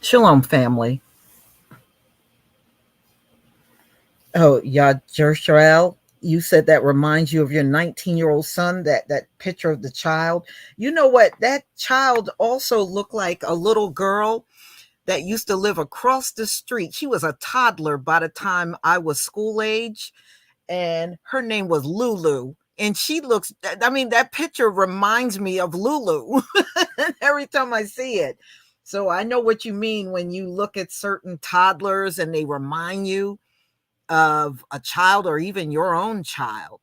Shalom, family. Oh, Yajirshrael, you said that reminds you of your 19-year-old son, that picture of the child. You know what? That child also looked like a little girl that used to live across the street. She was a toddler by the time I was school age, and her name was Lulu. And she looks, I mean, that picture reminds me of Lulu every time I see it. So I know what you mean when you look at certain toddlers and they remind you of a child or even your own child.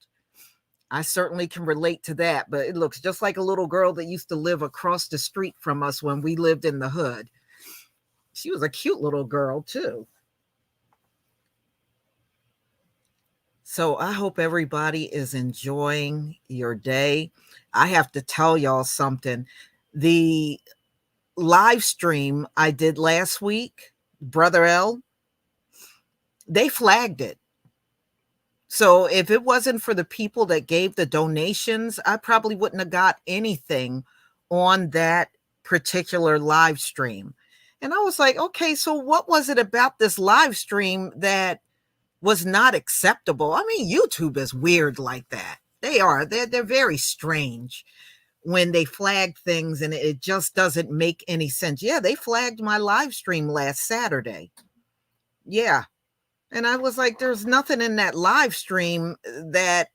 I certainly can relate to that, but it looks just like a little girl that used to live across the street from us when we lived in the hood. She was a cute little girl, too. So I hope everybody is enjoying your day. I have to tell y'all something. The live stream I did last week, Brother L, they flagged it. So if it wasn't for the people that gave the donations, I probably wouldn't have got anything on that particular live stream. And I was like, okay, so what was it about this live stream that was not acceptable? I mean, YouTube is weird like that. They are. They're very strange when they flag things and it just doesn't make any sense. Yeah, they flagged my live stream last Saturday. Yeah. And I was like, there's nothing in that live stream that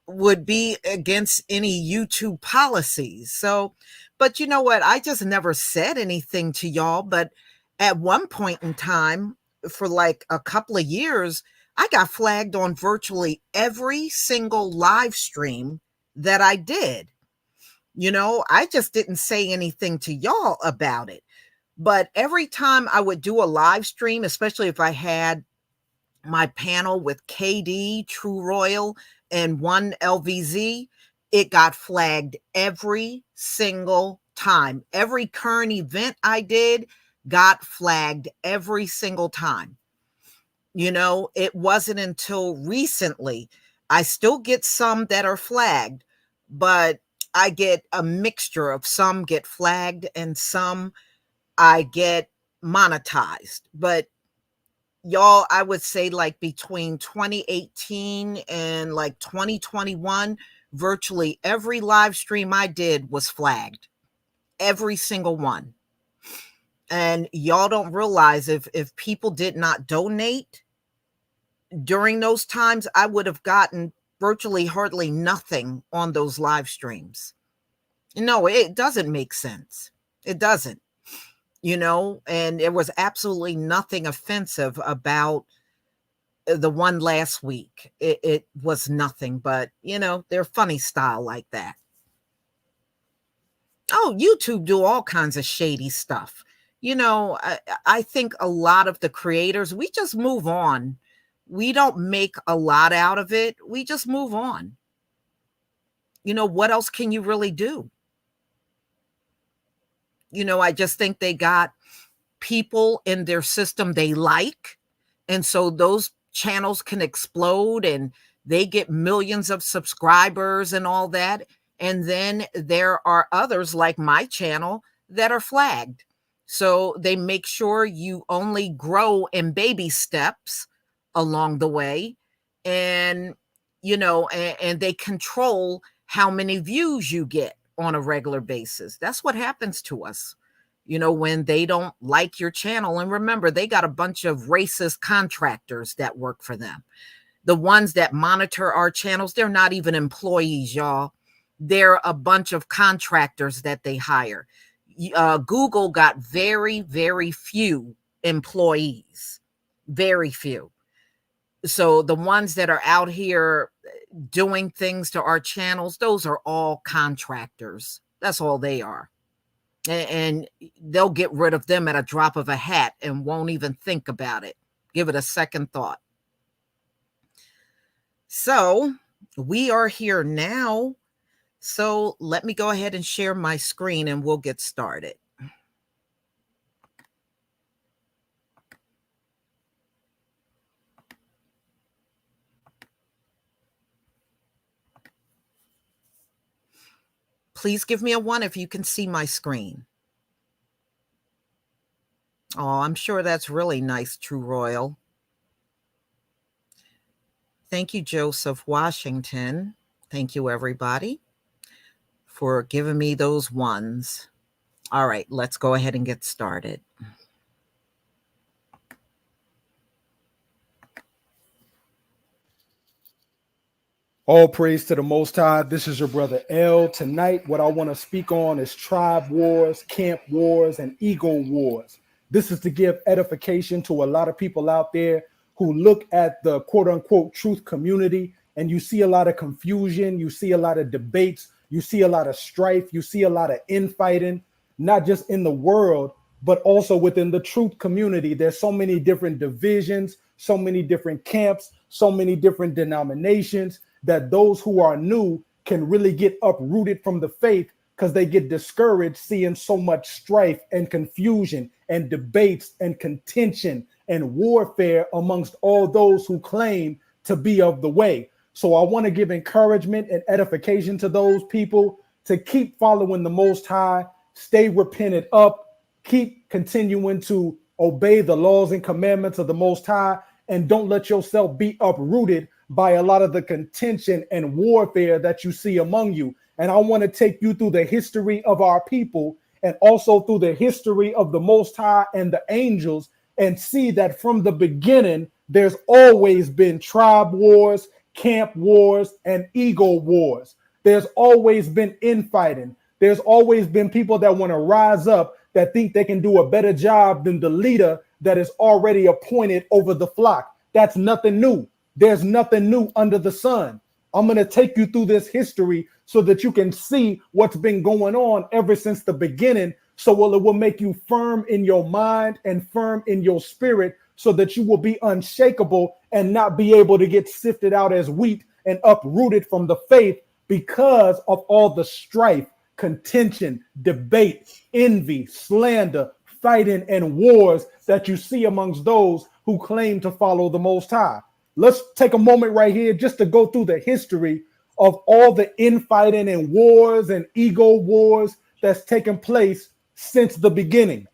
would be against any YouTube policies. So, but you know what? I just never said anything to y'all. But at one point in time, for like a couple of years, I got flagged on virtually every single live stream that I did. I just didn't say anything to y'all about it. But every time I would do a live stream, especially if I had my panel with KD, True Royal, and one LVZ, it got flagged every single time. Every current event I did got flagged every single time. It wasn't until recently. I still get some that are flagged, but I get a mixture of some get flagged and some I get monetized. But y'all, I would say like between 2018 and like 2021, virtually every live stream I did was flagged. Every single one. And y'all don't realize if people did not donate during those times, I would have gotten virtually hardly nothing on those live streams. No, it doesn't make sense. It doesn't. And there was absolutely nothing offensive about the one last week. It was nothing but, they're funny style like that. Oh, YouTube do all kinds of shady stuff. I think a lot of the creators, we just move on. We don't make a lot out of it. We just move on. What else can you really do? I just think they got people in their system they like. And so those channels can explode and they get millions of subscribers and all that. And then there are others like my channel that are flagged. So they make sure you only grow in baby steps along the way. And, and they control how many views you get on a regular basis. That's what happens to us when they don't like your channel. And remember, they got a bunch of racist contractors that work for them. The ones that monitor our channels, they're not even employees, y'all. They're a bunch of contractors that they hire. Google got very, very few employees, very few. So the ones that are out here doing things to our channels, those are all contractors. That's all they are. And they'll get rid of them at a drop of a hat and won't even think about it. Give it a second thought. So we are here now. So let me go ahead and share my screen and we'll get started. Please give me a 1 if you can see my screen. Oh, I'm sure that's really nice, True Royal. Thank you, Joseph Washington. Thank you, everybody, for giving me those ones. All right, let's go ahead and get started. All praise to the Most High. This is your brother L. Tonight, what I want to speak on is tribe wars, camp wars, and ego wars. This is to give edification to a lot of people out there who look at the quote unquote truth community and you see a lot of confusion, you see a lot of debates, you see a lot of strife, you see a lot of infighting, not just in the world, but also within the truth community. There's so many different divisions, so many different camps, so many different denominations that those who are new can really get uprooted from the faith because they get discouraged seeing so much strife and confusion and debates and contention and warfare amongst all those who claim to be of the way. So I want to give encouragement and edification to those people to keep following the Most High, stay repented up, keep continuing to obey the laws and commandments of the Most High, and don't let yourself be uprooted by a lot of the contention and warfare that you see among you. And I want to take you through the history of our people and also through the history of the Most High and the angels and see that from the beginning, there's always been tribe wars, camp wars, and ego wars. There's always been infighting. There's always been people that want to rise up that think they can do a better job than the leader that is already appointed over the flock. That's nothing new. There's nothing new under the sun. I'm going to take you through this history so that you can see what's been going on ever since the beginning. So it will make you firm in your mind and firm in your spirit so that you will be unshakable and not be able to get sifted out as wheat and uprooted from the faith because of all the strife, contention, debate, envy, slander, fighting, and wars that you see amongst those who claim to follow the Most High. Let's take a moment right here just to go through the history of all the infighting and wars and ego wars that's taken place since the beginning.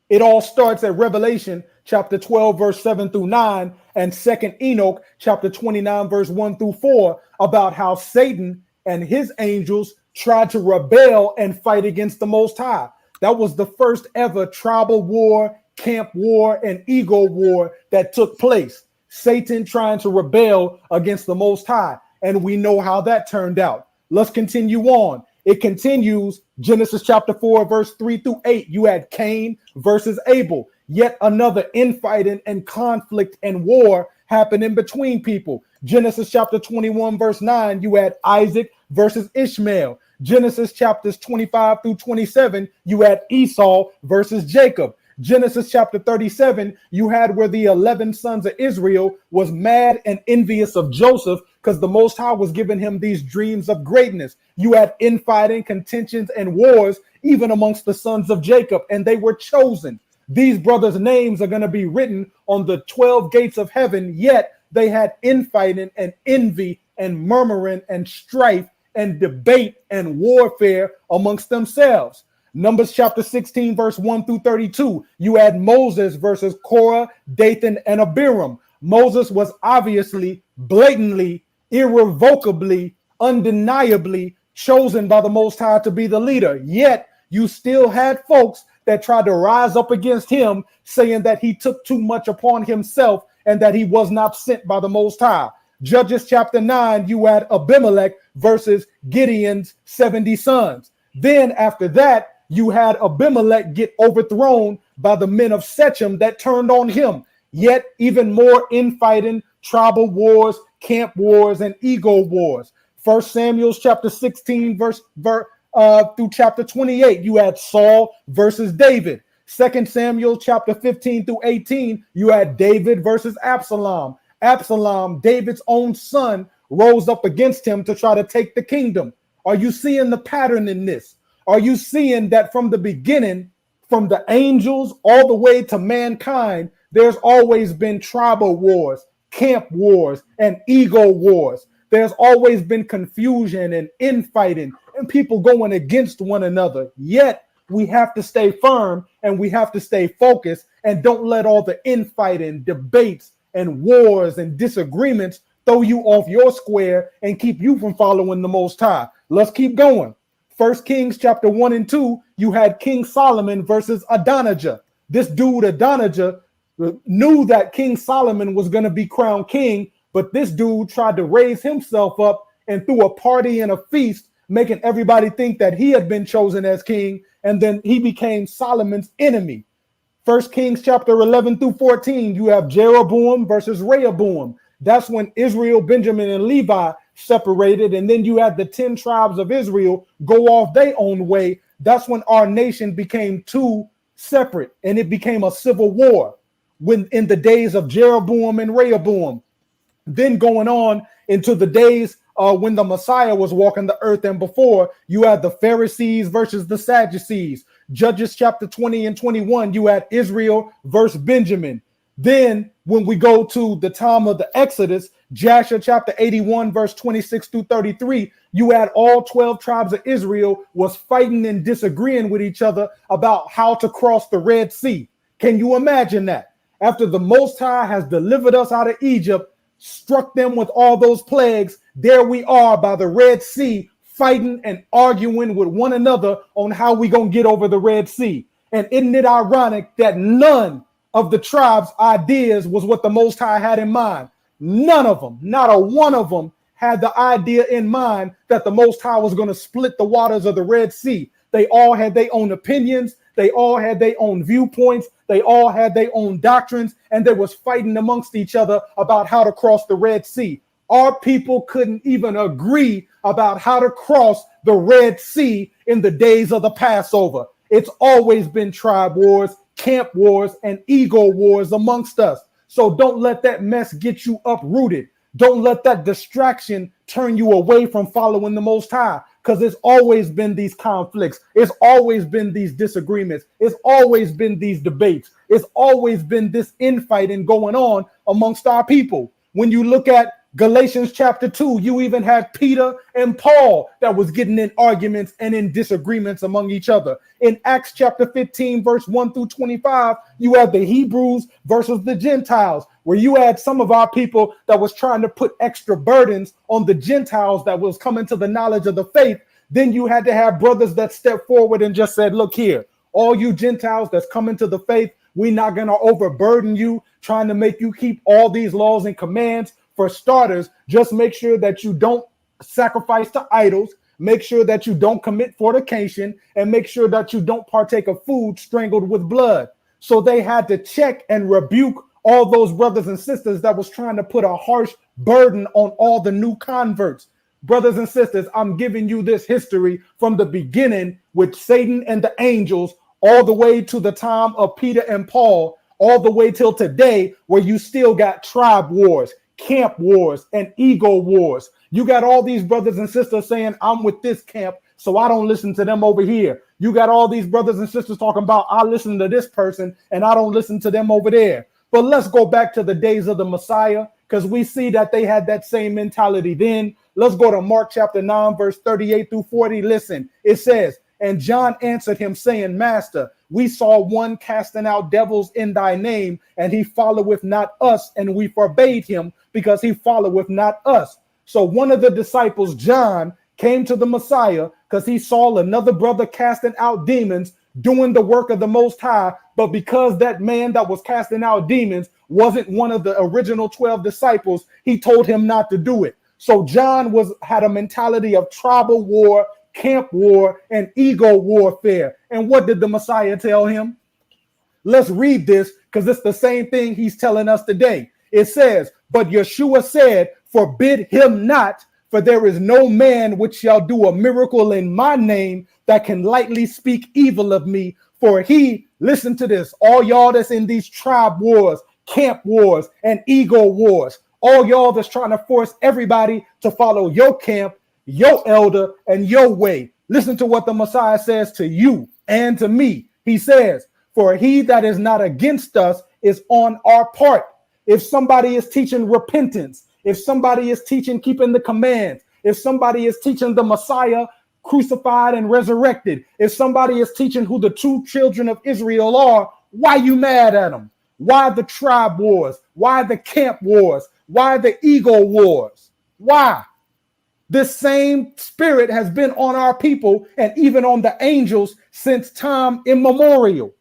It all starts at Revelation chapter 12, verse 7 through 9, and 2nd Enoch chapter 29, verse 1 through 4, about how Satan and his angels tried to rebel and fight against the Most High. That was the first ever tribal war, camp war, and ego war that took place. Satan trying to rebel against the Most High. And we know how that turned out. Let's continue on. It continues, Genesis chapter 4, verse 3 through 8. You had Cain versus Abel. Yet another infighting and conflict and war happened in between people. Genesis chapter 21, verse 9. You had Isaac versus Ishmael. Genesis chapters 25 through 27. You had Esau versus Jacob. Genesis chapter 37, you had where the 11 sons of Israel was mad and envious of Joseph because the Most High was giving him these dreams of greatness. You had infighting, contentions, and wars even amongst the sons of Jacob, and they were chosen. These brothers' names are going to be written on the 12 gates of heaven, yet they had infighting and envy and murmuring and strife and debate and warfare amongst themselves. Numbers chapter 16, verse 1 through 32. You had Moses versus Korah, Dathan, and Abiram. Moses was obviously, blatantly, irrevocably, undeniably chosen by the Most High to be the leader. Yet you still had folks that tried to rise up against him, saying that he took too much upon himself and that he was not sent by the Most High. Judges chapter 9, you had Abimelech versus Gideon's 70 sons. Then after that, you had Abimelech get overthrown by the men of Shechem that turned on him. Yet even more infighting, tribal wars, camp wars, and ego wars. 1 Samuel chapter 16 verse through chapter 28, you had Saul versus David. 2 Samuel chapter 15 through 18, you had David versus Absalom. Absalom, David's own son, rose up against him to try to take the kingdom. Are you seeing the pattern in this? Are you seeing that from the beginning, from the angels all the way to mankind, there's always been tribal wars, camp wars, and ego wars. There's always been confusion and infighting and people going against one another. Yet we have to stay firm and we have to stay focused, and don't let all the infighting, debates, and wars and disagreements throw you off your square and keep you from following the Most High. Let's keep going. First Kings chapter 1 and 2, you had King Solomon versus Adonijah. This dude, Adonijah, knew that King Solomon was going to be crowned king, but this dude tried to raise himself up and threw a party and a feast, making everybody think that he had been chosen as king, and then he became Solomon's enemy. First Kings chapter 11 through 14, you have Jeroboam versus Rehoboam. That's when Israel, Benjamin, and Levi separated, and then you had the 10 tribes of Israel go off their own way. That's when our nation became two separate, and it became a civil war when in the days of Jeroboam and Rehoboam. Then going on into the days when the Messiah was walking the earth, and before, you had the Pharisees versus the Sadducees. Judges chapter 20 and 21, you had Israel versus Benjamin. Then when we go to the time of the Exodus, Joshua chapter 81, verse 26 through 33, you had all 12 tribes of Israel was fighting and disagreeing with each other about how to cross the Red Sea. Can you imagine that? After the Most High has delivered us out of Egypt, struck them with all those plagues, there we are by the Red Sea, fighting and arguing with one another on how we gonna get over the Red Sea. And isn't it ironic that none of the tribes' ideas was what the Most High had in mind? None of them, not a one of them, had the idea in mind that the Most High was going to split the waters of the Red Sea. They all had their own opinions. They all had their own viewpoints. They all had their own doctrines, and they was fighting amongst each other about how to cross the Red Sea. Our people couldn't even agree about how to cross the Red Sea in the days of the Passover. It's always been tribe wars, camp wars, and ego wars amongst us. So don't let that mess get you uprooted. Don't let that distraction turn you away from following the Most High, because it's always been these conflicts. It's always been these disagreements. It's always been these debates. It's always been this infighting going on amongst our people. When you look at Galatians chapter 2, you even had Peter and Paul that was getting in arguments and in disagreements among each other. In Acts chapter 15, verse 1 through 25, you had the Hebrews versus the Gentiles, where you had some of our people that was trying to put extra burdens on the Gentiles that was coming to the knowledge of the faith. Then you had to have brothers that stepped forward and just said, look here, all you Gentiles that's coming to the faith, we're not going to overburden you, trying to make you keep all these laws and commands. For starters, just make sure that you don't sacrifice to idols, make sure that you don't commit fornication, and make sure that you don't partake of food strangled with blood. So they had to check and rebuke all those brothers and sisters that was trying to put a harsh burden on all the new converts. Brothers and sisters, I'm giving you this history from the beginning with Satan and the angels all the way to the time of Peter and Paul, all the way till today, where you still got tribe wars, camp wars, and ego wars. You got all these brothers and sisters saying, I'm with this camp, so I don't listen to them over here. You got all these brothers and sisters talking about, I listen to this person and I don't listen to them over there. But let's go back to the days of the Messiah, because we see that they had that same mentality then. Let's go to Mark chapter 9, verse 38 through 40. Listen, it says, and John answered him, saying, Master, we saw one casting out devils in thy name, and he followeth not us, and we forbade him, because he followeth not us. So one of the disciples, John, came to the Messiah because he saw another brother casting out demons, doing the work of the Most High. But because that man that was casting out demons wasn't one of the original 12 disciples, he told him not to do it. So John had a mentality of tribal war, camp war, and ego warfare. And what did the Messiah tell him? Let's read this, because it's the same thing he's telling us today. It says, but Yeshua said, forbid him not, for there is no man which shall do a miracle in my name that can lightly speak evil of me. For he, listen to this, all y'all that's in these tribe wars, camp wars, and ego wars, all y'all that's trying to force everybody to follow your camp, your elder, and your way. Listen to what the Messiah says to you and to me. He says, for he that is not against us is on our part. If somebody is teaching repentance, if somebody is teaching keeping the commands, if somebody is teaching the Messiah crucified and resurrected. If somebody is teaching who the true children of Israel are, why you mad at them? Why the tribe wars? Why the camp wars? Why the ego wars? Why? This same spirit has been on our people and even on the angels since time immemorial,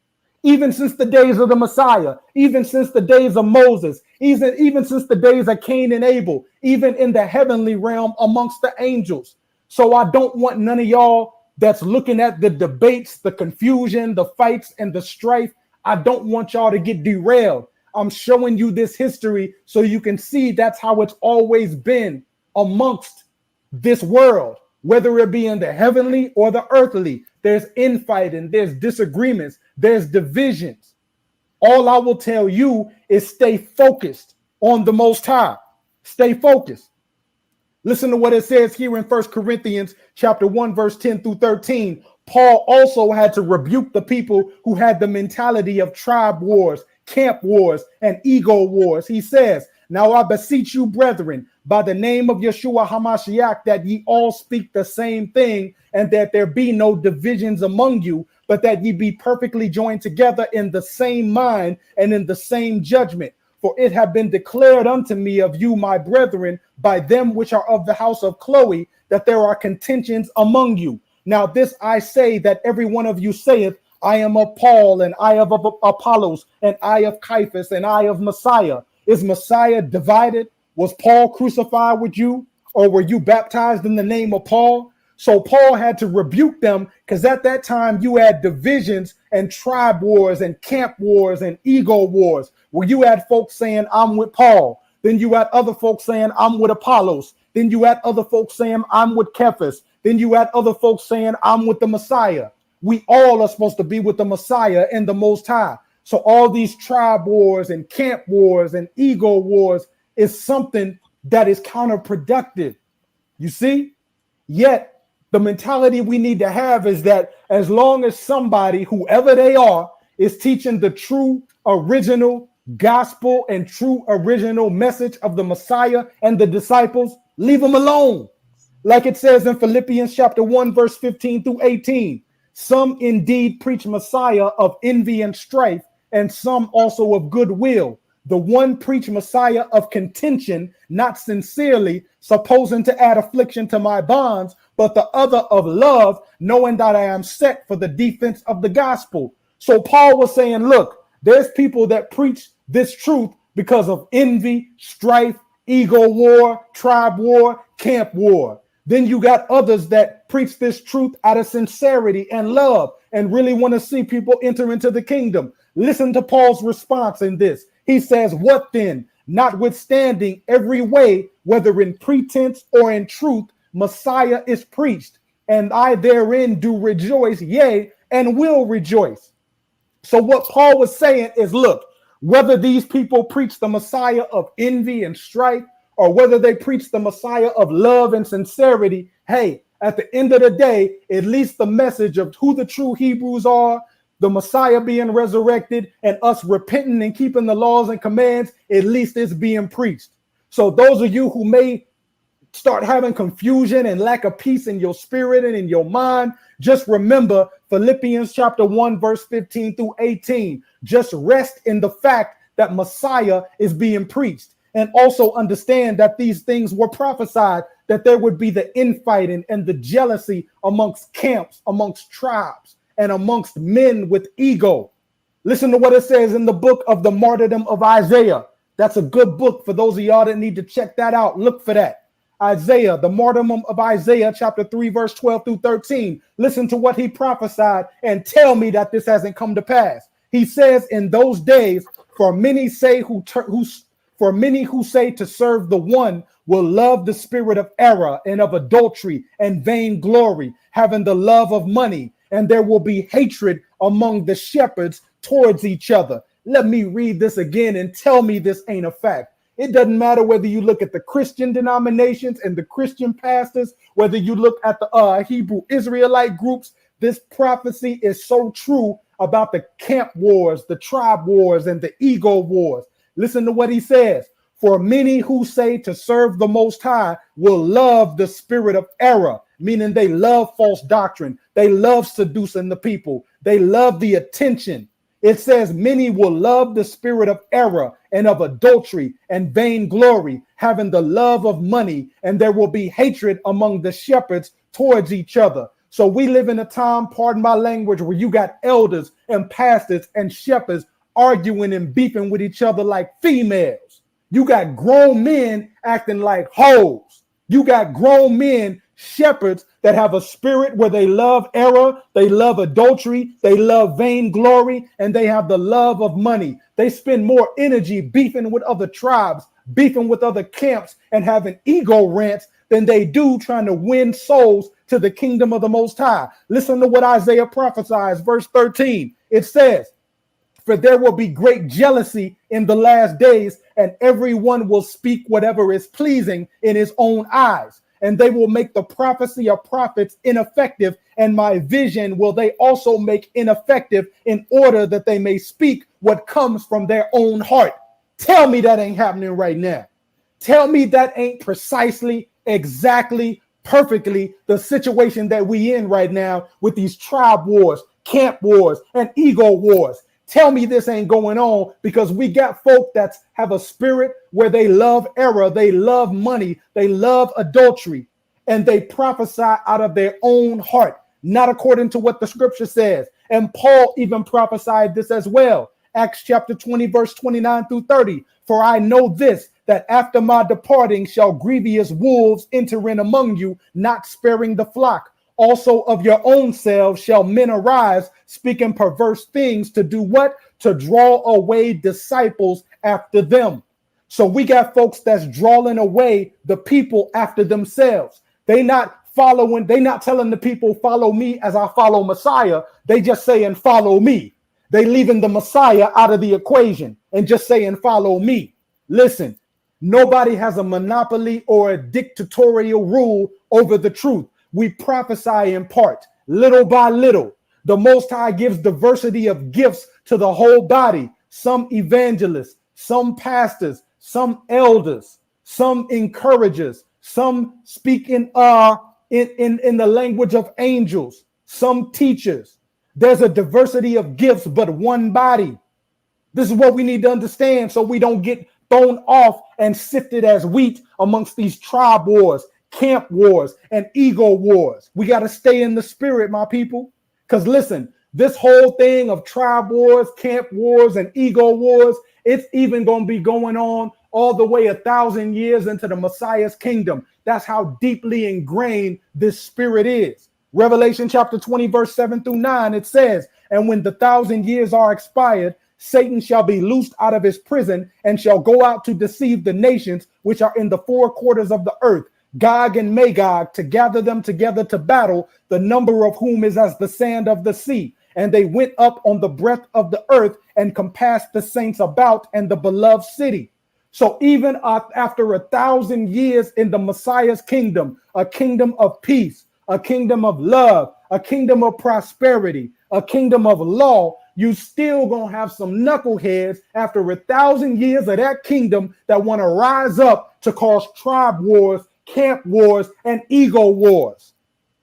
even since the days of the Messiah, even since the days of Moses, even since the days of Cain and Abel, even in the heavenly realm amongst the angels. So I don't want none of y'all that's looking at the debates, the confusion, the fights, and the strife. I don't want y'all to get derailed. I'm showing you this history so you can see that's how it's always been amongst this world, whether it be in the heavenly or the earthly. There's infighting, there's disagreements, there's divisions. All I will tell you is stay focused on the Most High. Stay focused. Listen to what it says here in 1 Corinthians chapter 1, verse 10 through 13. Paul also had to rebuke the people who had the mentality of tribe wars, camp wars, and ego wars. He says, "Now I beseech you, brethren, by the name of Yeshua HaMashiach, that ye all speak the same thing, and that there be no divisions among you, but that ye be perfectly joined together in the same mind and in the same judgment. For it have been declared unto me of you, my brethren, by them which are of the house of Chloe, that there are contentions among you. Now this I say, that every one of you saith, I am of Paul, and I of Apollos, and I of Cephas, and I of Messiah. Is Messiah divided? Was Paul crucified with you? Or were you baptized in the name of Paul?" So Paul had to rebuke them, because at that time you had divisions and tribe wars and camp wars and ego wars, where you had folks saying, "I'm with Paul." Then you had other folks saying, "I'm with Apollos." Then you had other folks saying, "I'm with Cephas." Then you had other folks saying, "I'm with the Messiah." We all are supposed to be with the Messiah and the Most High. So all these tribe wars and camp wars and ego wars is something that is counterproductive. You see? Yet the mentality we need to have is that as long as somebody, whoever they are, is teaching the true original gospel and true original message of the Messiah and the disciples, leave them alone. Like it says in Philippians chapter 1, verse 15 through 18. Some indeed preach Messiah of envy and strife, and some also of goodwill. The one preach Messiah of contention, not sincerely, supposing to add affliction to my bonds, but the other of love, knowing that I am set for the defense of the gospel. So Paul was saying, look, there's people that preach this truth because of envy, strife, ego war, tribe war, camp war. Then you got others that preach this truth out of sincerity and love and really want to see people enter into the kingdom. Listen to Paul's response in this. He says, "What then? Notwithstanding every way, whether in pretense or in truth, Messiah is preached, and I therein do rejoice, yea, and will rejoice." So what Paul was saying is, look, whether these people preach the Messiah of envy and strife, or whether they preach the Messiah of love and sincerity, hey, at the end of the day, at least the message of who the true Hebrews are, the Messiah being resurrected, and us repenting and keeping the laws and commands, at least it's being preached. So those of you who may start having confusion and lack of peace in your spirit and in your mind, just remember Philippians chapter 1, verse 15 through 18. Just rest in the fact that Messiah is being preached. And also understand that these things were prophesied, that there would be the infighting and the jealousy amongst camps, amongst tribes, and amongst men with ego. Listen to what it says in the book of the martyrdom of Isaiah. That's a good book for those of y'all that need to check that out. Look for that. Isaiah, the martyrdom of Isaiah, chapter 3, verse 12 through 13. Listen to what he prophesied and tell me that this hasn't come to pass. He says, "In those days, for many who say to serve the one will love the spirit of error and of adultery and vainglory, having the love of money, and there will be hatred among the shepherds towards each other." Let me read this again and tell me this ain't a fact. It doesn't matter whether you look at the Christian denominations and the Christian pastors, whether you look at the Hebrew Israelite groups, this prophecy is so true about the camp wars, the tribe wars, and the ego wars. Listen to what he says. "For many who say to serve the Most High will love the spirit of error meaning they love false doctrine. They love seducing the people. They love the attention. It says many will love the spirit of error and of adultery and vainglory, having the love of money, and there will be hatred among the shepherds towards each other. So we live in a time, pardon my language, where you got elders and pastors and shepherds arguing and beefing with each other like females. You got grown men acting like hoes. You got grown men, shepherds, that have a spirit where they love error, they love adultery, they love vainglory, and they have the love of money. They spend more energy beefing with other tribes, beefing with other camps, and having ego rants than they do trying to win souls to the kingdom of the Most High. Listen to what Isaiah prophesies, verse 13. It says, for there will be great jealousy in the last days, and everyone will speak whatever is pleasing in his own eyes. And they will make the prophecy of prophets ineffective, and my vision will they also make ineffective, in order that they may speak what comes from their own heart. Tell me that ain't happening right now. Tell me that ain't precisely, exactly, perfectly the situation that we in right now with these tribe wars, camp wars, and ego wars. Tell me this ain't going on, because we got folk that have a spirit where they love error, they love money, they love adultery, and they prophesy out of their own heart, not according to what the scripture says. And Paul even prophesied this as well. Acts chapter 20, verse 29 through 30. For I know this, that after my departing shall grievous wolves enter in among you, not sparing the flock. Also of your own selves shall men arise, speaking perverse things, to do what? To draw away disciples after them. So we got folks that's drawing away the people after themselves. They not following, they not telling the people, follow me as I follow Messiah. They just saying, follow me. They leaving the Messiah out of the equation and just saying, follow me. Listen, nobody has a monopoly or a dictatorial rule over the truth. We prophesy in part, little by little. The Most High gives diversity of gifts to the whole body. Some evangelists, some pastors, some elders, some encouragers, some speak in the language of angels, some teachers. There's a diversity of gifts, but one body. This is what we need to understand, so we don't get thrown off and sifted as wheat amongst these tribe wars, camp wars, and ego wars. We got to stay in the spirit, my people. Because listen, this whole thing of tribe wars, camp wars, and ego wars, it's even going to be going on all the way 1,000 years into the Messiah's kingdom. That's how deeply ingrained this spirit is. Revelation chapter 20, verse 7 through 9, it says, and when the 1,000 years are expired, Satan shall be loosed out of his prison and shall go out to deceive the nations which are in the four quarters of the earth, Gog and Magog, to gather them together to battle, the number of whom is as the sand of the sea. And they went up on the breadth of the earth and compassed the saints about and the beloved city. So even after 1,000 years in the Messiah's kingdom, a kingdom of peace, a kingdom of love, a kingdom of prosperity, a kingdom of law, you still gonna have some knuckleheads after 1,000 years of that kingdom that want to rise up to cause tribe wars, camp wars, and ego wars.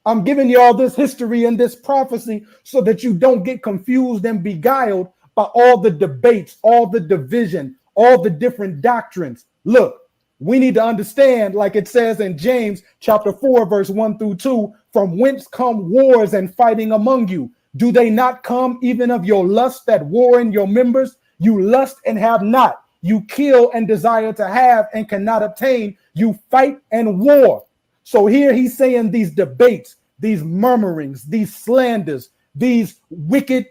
I'm giving you all this history and this prophecy so that you don't get confused and beguiled by all the debates, all the division, all the different doctrines. Look, we need to understand, like it says in James chapter 4, verse 1 through 2, from whence come wars and fighting among you? Do they not come even of your lust that war in your members? You lust and have not. You kill and desire to have and cannot obtain. You fight and war. So here he's saying these debates, these murmurings, these slanders, these wicked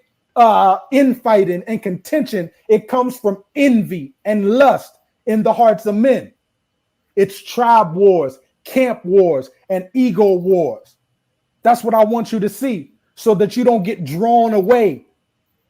infighting and contention, it comes from envy and lust in the hearts of men. It's tribe wars, camp wars, and ego wars. That's what I want you to see, so that you don't get drawn away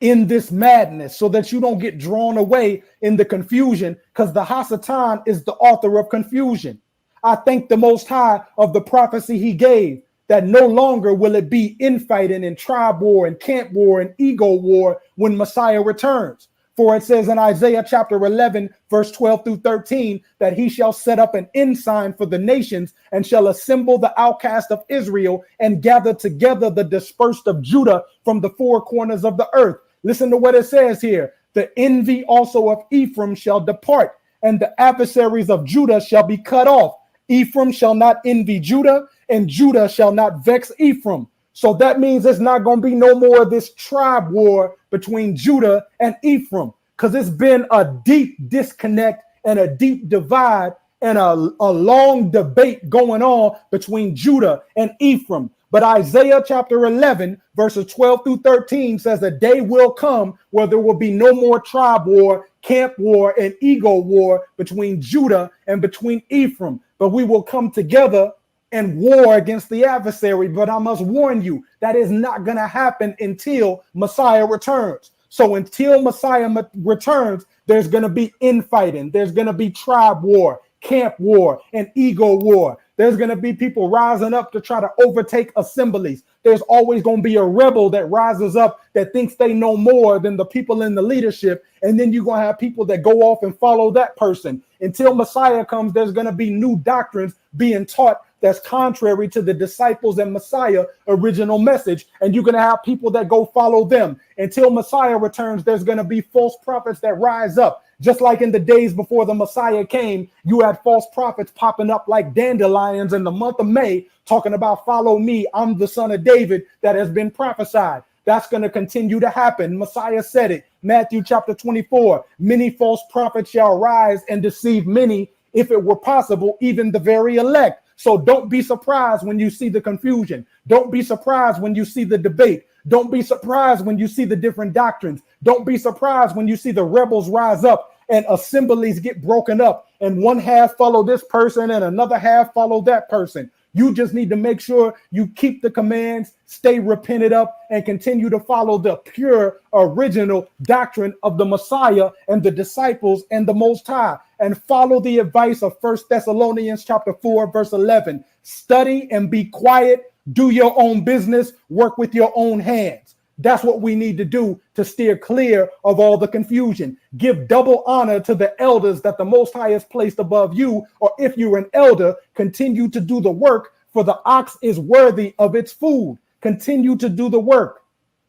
in this madness, so that you don't get drawn away in the confusion, because the Hasatan is the author of confusion. I thank the Most High of the prophecy he gave, that no longer will it be infighting and tribe war and camp war and ego war when Messiah returns. For it says in Isaiah chapter 11, verse 12 through 13, that he shall set up an ensign for the nations and shall assemble the outcast of Israel and gather together the dispersed of Judah from the four corners of the earth. Listen to what it says here. The envy also of Ephraim shall depart, and the adversaries of Judah shall be cut off. Ephraim shall not envy Judah, and Judah shall not vex Ephraim. So that means there's not going to be no more of this tribe war between Judah and Ephraim, because it's been a deep disconnect and a deep divide and a long debate going on between Judah and Ephraim. But Isaiah chapter 11, verses 12 through 13 says a day will come where there will be no more tribe war, camp war, and ego war between Judah and between Ephraim. But we will come together and war against the adversary. But I must warn you, that is not going to happen until Messiah returns. So until Messiah returns, there's going to be infighting. There's going to be tribe war, camp war, and ego war. There's going to be people rising up to try to overtake assemblies. There's always going to be a rebel that rises up that thinks they know more than the people in the leadership. And then you're going to have people that go off and follow that person. Until Messiah comes, there's going to be new doctrines being taught that's contrary to the disciples and Messiah original message. And you're going to have people that go follow them. Until Messiah returns, there's going to be false prophets that rise up. Just like in the days before the Messiah came, you had false prophets popping up like dandelions in the month of May, talking about follow me, I'm the son of David that has been prophesied. That's going to continue to happen. Messiah said it. Matthew chapter 24, many false prophets shall rise and deceive many, if it were possible, even the very elect. So don't be surprised when you see the confusion. Don't be surprised when you see the debate. Don't be surprised when you see the different doctrines. Don't be surprised when you see the rebels rise up and assemblies get broken up and one half follow this person and another half follow that person. You just need to make sure you keep the commands, stay repented up, and continue to follow the pure original doctrine of the Messiah and the disciples and the Most High, and follow the advice of 1 Thessalonians chapter 4, verse 11. Study and be quiet, do your own business, work with your own hands. That's what we need to do to steer clear of all the confusion. Give double honor to the elders that the Most High has placed above you, or if you're an elder, continue to do the work, for the ox is worthy of its food. Continue to do the work.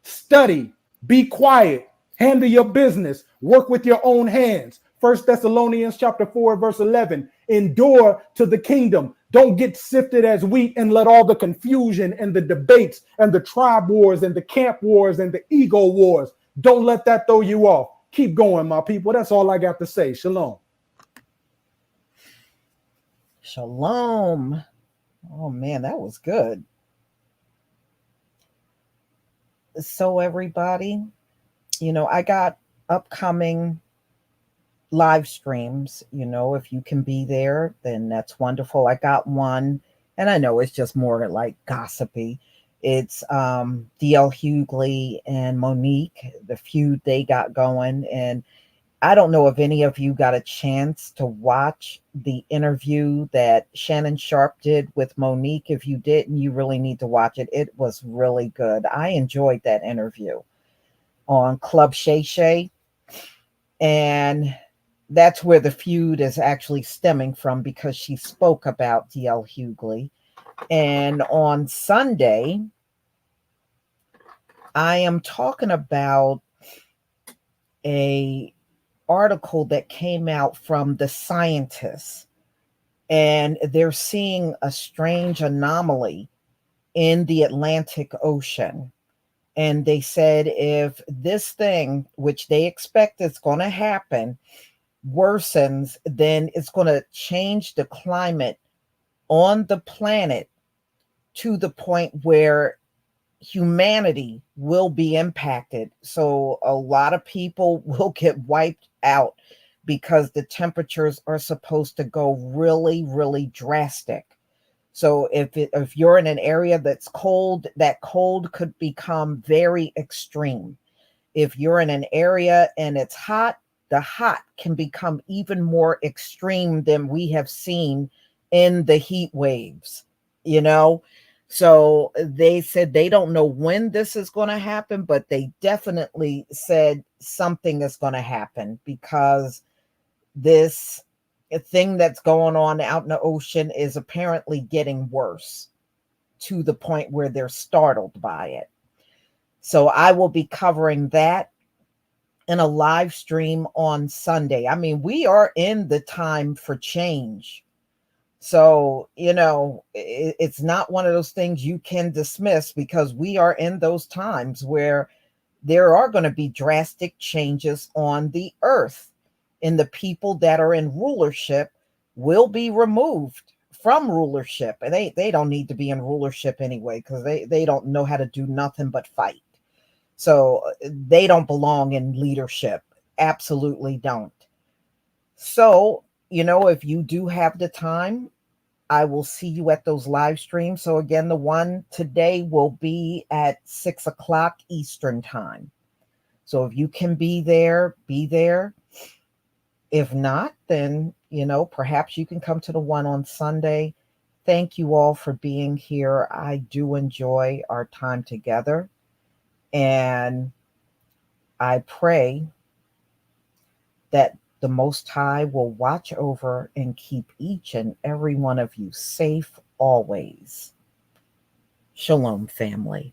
Study, be quiet, handle your business, work with your own hands. 1 Thessalonians chapter 4, verse 11. Endure to the kingdom. Don't get sifted as wheat and let all the confusion and the debates and the tribe wars and the camp wars and the ego wars, don't let that throw you off. Keep going, my people. That's all I got to say. Shalom. Shalom. Oh man, that was good. So everybody, I got upcoming live streams. If you can be there, then that's wonderful. I got one, and I know it's just more like gossipy. It's DL Hughley and Monique, the feud they got going. And I don't know if any of you got a chance to watch the interview that Shannon Sharp did with Monique. If you didn't, you really need to watch it. It was really good. I enjoyed that interview on Club Shay Shay. And that's where the feud is actually stemming from, because she spoke about DL Hughley. And on Sunday, I am talking about a article that came out from the scientists, and they're seeing a strange anomaly in the Atlantic Ocean. And they said if this thing, which they expect is going to happen, worsens, then it's going to change the climate on the planet to the point where humanity will be impacted. So a lot of people will get wiped out because the temperatures are supposed to go really, really drastic. So if you're in an area that's cold, that cold could become very extreme. If you're in an area and it's hot, the hot can become even more extreme than we have seen in the heat waves, you know? So they said they don't know when this is going to happen, but they definitely said something is going to happen because this thing that's going on out in the ocean is apparently getting worse to the point where they're startled by it. So I will be covering that in a live stream on Sunday. I mean, we are in the time for change. So, it's not one of those things you can dismiss because we are in those times where there are going to be drastic changes on the earth. And the people that are in rulership will be removed from rulership. And they don't need to be in rulership anyway because they don't know how to do nothing but fight. So they don't belong in leadership. Absolutely don't. So, if you do have the time, I will see you at those live streams. So, again, the one today will be at 6 o'clock Eastern time. So, if you can be there, be there. If not, then, perhaps you can come to the one on Sunday. Thank you all for being here. I do enjoy our time together. And I pray that the Most High will watch over and keep each and every one of you safe always. Shalom, family.